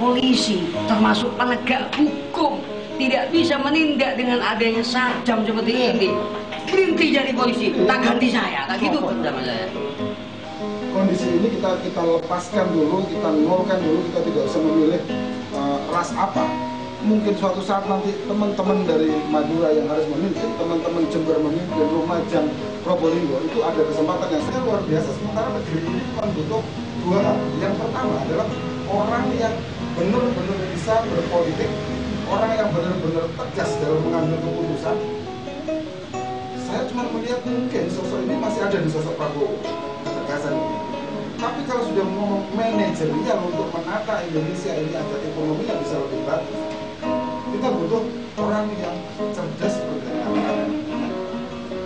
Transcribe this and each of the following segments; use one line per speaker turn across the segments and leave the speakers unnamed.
polisi termasuk penegak hukum tidak bisa menindak dengan adanya sajam seperti ini. Berhenti jadi polisi, tak ganti saya, tak gitu sama saya.
Kondisi ini kita lepaskan dulu, kita nolkan dulu, kita tidak usah memilih ras apa. Mungkin suatu saat nanti teman-teman dari Madura yang harus memimpin, teman-teman Jember memimpin, Lumajang, Probolinggo, itu ada kesempatan yang sangat luar biasa. Sementara negeri ini cuma butuh dua hal. Yang pertama adalah orang yang benar-benar bisa berpolitik, orang yang benar-benar tegas dalam mengambil keputusan. Saya cuma melihat mungkin sosok ini masih ada di sosok Prabowo, ketegasan ini. Tapi kalau sudah ngomong manajerial untuk menata Indonesia ini agar ekonominya bisa lebih bagus, kita butuh orang yang cerdas seperti anak-anak.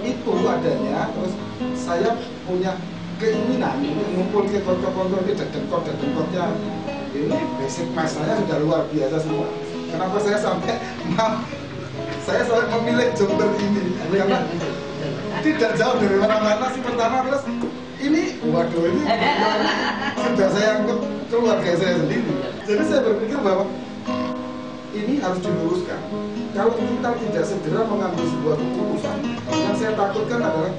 Itu adanya. Terus saya punya keinginan ngumpul ke kontor-kontor ini dedengkot-dedengkotnya. Ini basic masanya sudah luar biasa semua. Kenapa saya sampai memilih Jember ini? Karena tidak jauh dari mana-mana sih. Pertama terus ini, waduh ini sudah saya anggap keluarga saya sendiri. Jadi saya berpikir bahwa ini harus diluruskan. Kalau kita tidak segera mengambil sebuah keputusan, yang saya takutkan adalah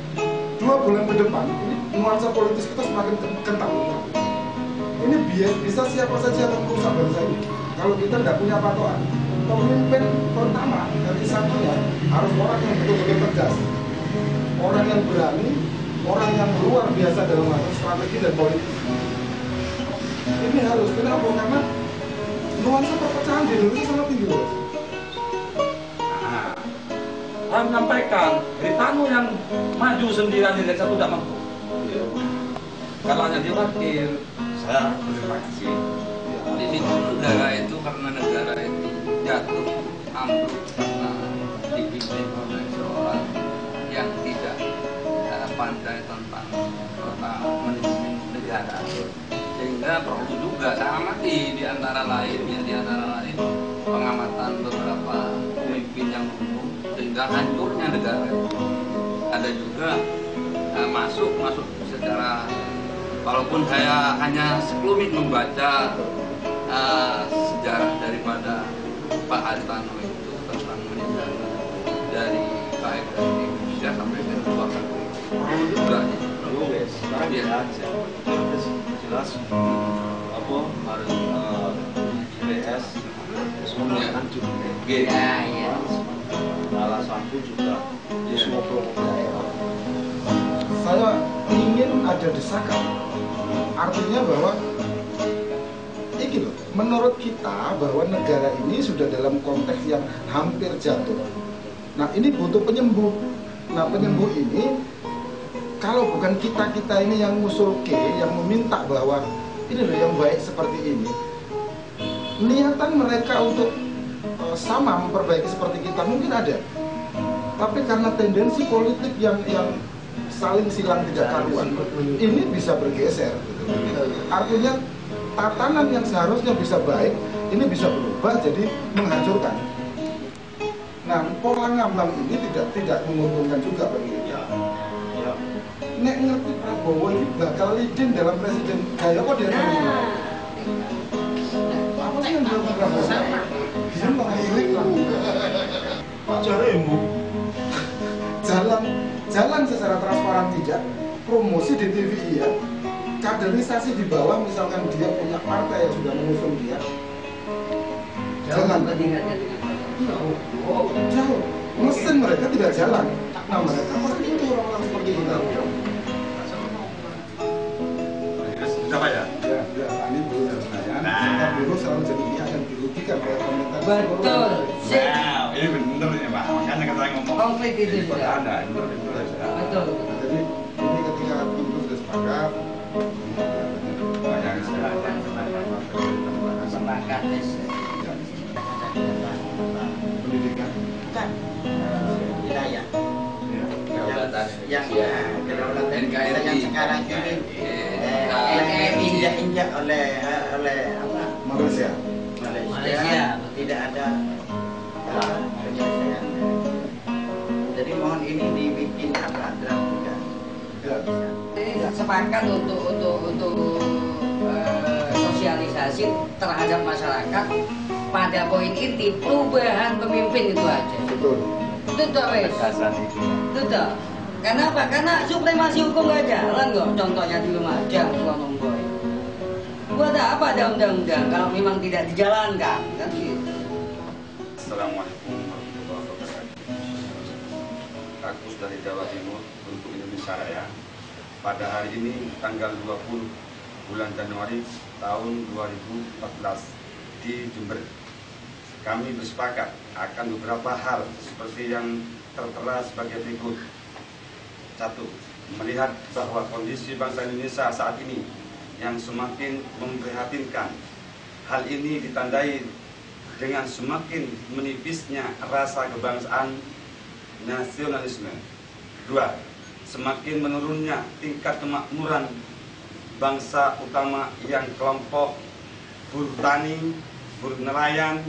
2 bulan ke depan ini nuansa politis kita semakin kental. Ini bisa siapa saja yang merusak bangsa ini. Kalau kita tidak punya patokan, pemimpin pertama dari satunya harus orang yang betul-betul tegas, orang yang berani, orang yang luar biasa dalam hal strategi dan politik. Ini harus, kenapa? Karena nuansa perpecahan di Indonesia sangat tinggi.
Saya menyampaikan, Haritanu yang maju sendirian di desa itu tidak mampu. Kalau hanya dia wakil, saya berterima kasih.
Ini negara itu karena negara itu jatuh ambruk karena dipimpin oleh seorang yang tidak pandai tentang memimpin negara, sehingga perlu juga saya amati di antara lain pengamatan beberapa pemimpin yang dulu sehingga hancurnya negara itu. Ada juga masuk secara, walaupun saya hanya sekelumit membaca sejarah daripada Pak Haritanu itu tentang meninggal dari KFRI Indonesia sampai ke luar negeri. Perlu juga
jelas apa harus IPS semuanya juga alasanku juga di semua program.
Saya ingin ada desakan, artinya bahwa ini loh, menurut kita bahwa negara ini sudah dalam konteks yang hampir jatuh. Nah ini butuh penyembuh. Nah penyembuh ini kalau bukan kita ini yang ngusul yang meminta bahwa ini loh yang baik seperti ini, niatan mereka untuk sama memperbaiki seperti kita mungkin ada, tapi karena tendensi politik yang saling silang tidak karuan, ini bisa bergeser gitu. Artinya tatanan yang seharusnya bisa baik ini bisa berubah jadi menghancurkan. Nah pola ngambang ini tidak menguntungkan juga bagi kita. Nek ngerti Prabowo ini bakal leading dalam presiden gaya kok dia apa sih yang dilakukan Prabowo? Dia mengilik lah.
Cara ibu
jalan secara transparan tidak, promosi di TVI ya, kaderisasi di bawah, misalkan dia punya partai yang sudah mengusung dia, jalan jauh, mesin mereka tidak jalan. Nah mereka pasti itu orang-orang seperti kita.
Sudah Pak ya?
Ya, ini dulu dan saya. Nah, dulu selalu jadi ini akan dirugikan oleh komentar.
Betul.
Wow, ini benar ya Pak. Makanya kata ngomong.
Konflik itu sudah.
Ada,
Betul.
Jadi ini ketika tentu sudah sepakat,
banyak sepakat.
Sepakat
pendidikan.
Bukan wilayah
kedaulatan
yang kedaulatan
NKRI
yang sekarang ini diinjak-injak oleh apa?
Malaysia.
Malaysia tidak ada penyelesaian. Jadi mohon ini dibikin apa draft juga.
Ya.
Ini sepakat untuk sosialisasi hasil terhadap masyarakat pada poin inti perubahan pemimpin itu aja.
Betul.
Itu tak wes. Itu tak. Kenapa? Karena supremasi hukum gak jalan kok. Contohnya di Lumajang, Boy. Buat apa ada undang-undang kalau memang tidak dijalankan? Kan gitu.
Assalamualaikum warahmatullahi wabarakatuh. Agus dari Jawa Timur untuk Indonesia Raya. Pada hari ini tanggal 20 bulan Januari tahun 2014 di Jember. Kami bersepakat akan beberapa hal seperti yang tertera sebagai berikut. 1. Melihat bahwa kondisi bangsa Indonesia saat ini yang semakin memprihatinkan. Hal ini ditandai dengan semakin menipisnya rasa kebangsaan nasionalisme. 2. Semakin menurunnya tingkat kemakmuran bangsa utama yang kelompok buruh tani, buruh nelayan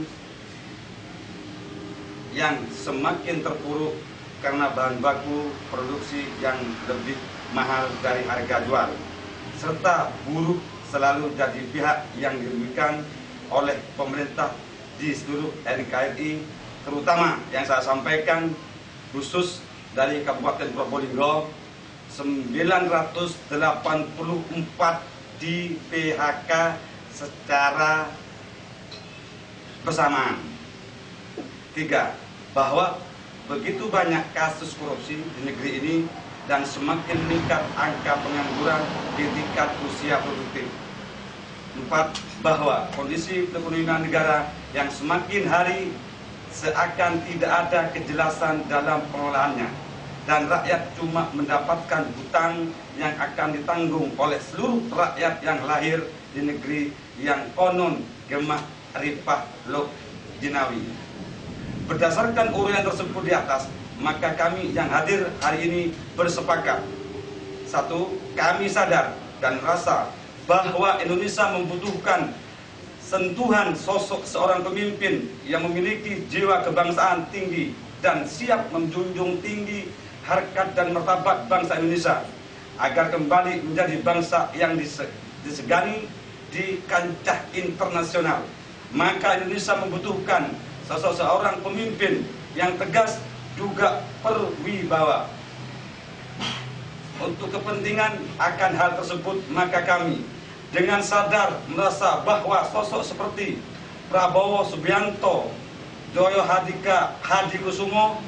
yang semakin terpuruk karena bahan baku produksi yang lebih mahal dari harga jual, serta buruh selalu jadi pihak yang dirugikan oleh pemerintah di seluruh NKRI, terutama yang saya sampaikan khusus dari Kabupaten Probolinggo, 984 di PHK secara bersamaan. 3. Bahwa begitu banyak kasus korupsi di negeri ini dan semakin meningkat angka pengangguran di tingkat usia produktif. 4. Bahwa kondisi perekonomian negara yang semakin hari seakan tidak ada kejelasan dalam pengelolaannya dan rakyat cuma mendapatkan hutang yang akan ditanggung oleh seluruh rakyat yang lahir di negeri yang konon gemah ripah lok jinawi. Berdasarkan uraian tersebut di atas, maka kami yang hadir hari ini bersepakat. 1. Kami sadar dan merasa bahwa Indonesia membutuhkan sentuhan sosok seorang pemimpin yang memiliki jiwa kebangsaan tinggi dan siap menjunjung tinggi harkat dan martabat bangsa Indonesia agar kembali menjadi bangsa yang disegani di kancah internasional. Maka Indonesia membutuhkan sosok seorang pemimpin yang tegas juga berwibawa. Untuk kepentingan akan hal tersebut, maka kami dengan sadar merasa bahwa sosok seperti Prabowo Subianto, Joyo Hadikusumo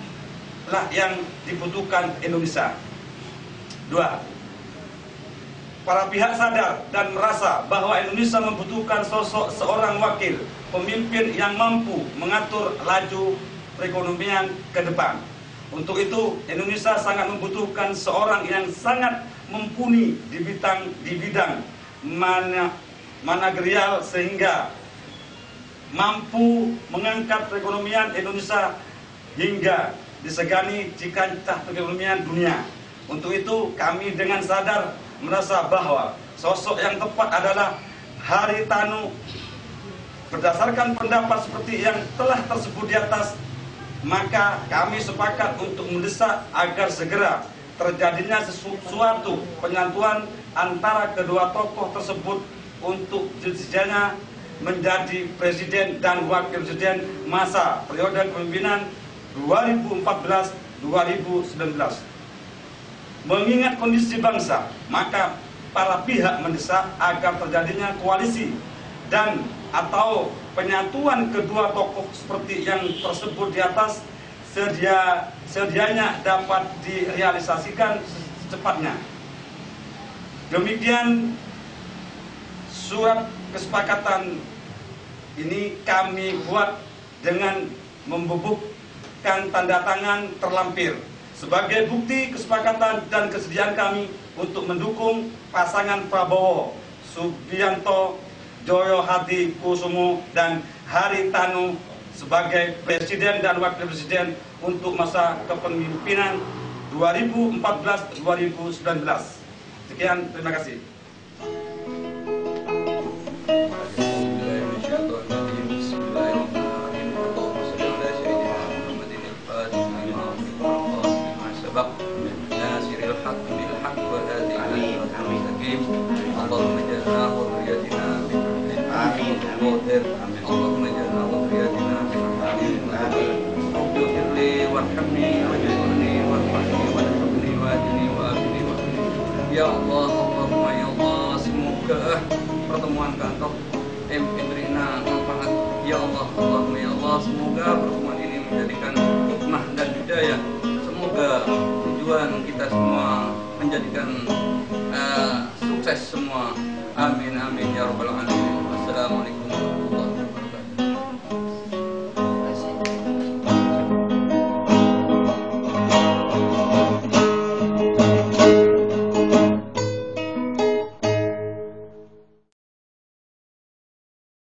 lah yang dibutuhkan Indonesia. 2. Para pihak sadar dan merasa bahwa Indonesia membutuhkan sosok seorang wakil pemimpin yang mampu mengatur laju perekonomian ke depan. Untuk itu, Indonesia sangat membutuhkan seorang yang sangat mumpuni di bidang manajerial sehingga mampu mengangkat perekonomian Indonesia hingga disegani di kancah perekonomian dunia. Untuk itu, kami dengan sadar merasa bahwa sosok yang tepat adalah Haritanu. Berdasarkan pendapat seperti yang telah tersebut di atas, maka kami sepakat untuk mendesak agar segera terjadinya sesuatu penyatuan antara kedua tokoh tersebut untuk sejatinya menjadi presiden dan wakil presiden masa periode kepemimpinan 2014-2019. Mengingat kondisi bangsa, maka para pihak mendesak agar terjadinya koalisi dan atau penyatuan kedua tokoh seperti yang tersebut di atas sedianya dapat direalisasikan secepatnya. Demikian surat kesepakatan ini kami buat dengan membubuhkan tanda tangan terlampir sebagai bukti kesepakatan dan kesediaan kami untuk mendukung pasangan Prabowo Subianto, Joyo Hadikusumo dan Haritanu sebagai presiden dan wakil presiden untuk masa kepemimpinan 2014-2019. Sekian, terima kasih.
Amin.
al-Qadir. Allahumma ja'alna wadriyatina Rabbi firli warhamni waj'alni warfa'ni warhamni waj'alni wa'afini wa'afini. Ya Allah, Allahumma ya Allah, semoga pertemuan kantor Bina manfaat. Ya Allah, Allahumma ya Allah, semoga pertemuan ini menjadikan hikmah dan hidayah. Semoga tujuan kita semua menjadikan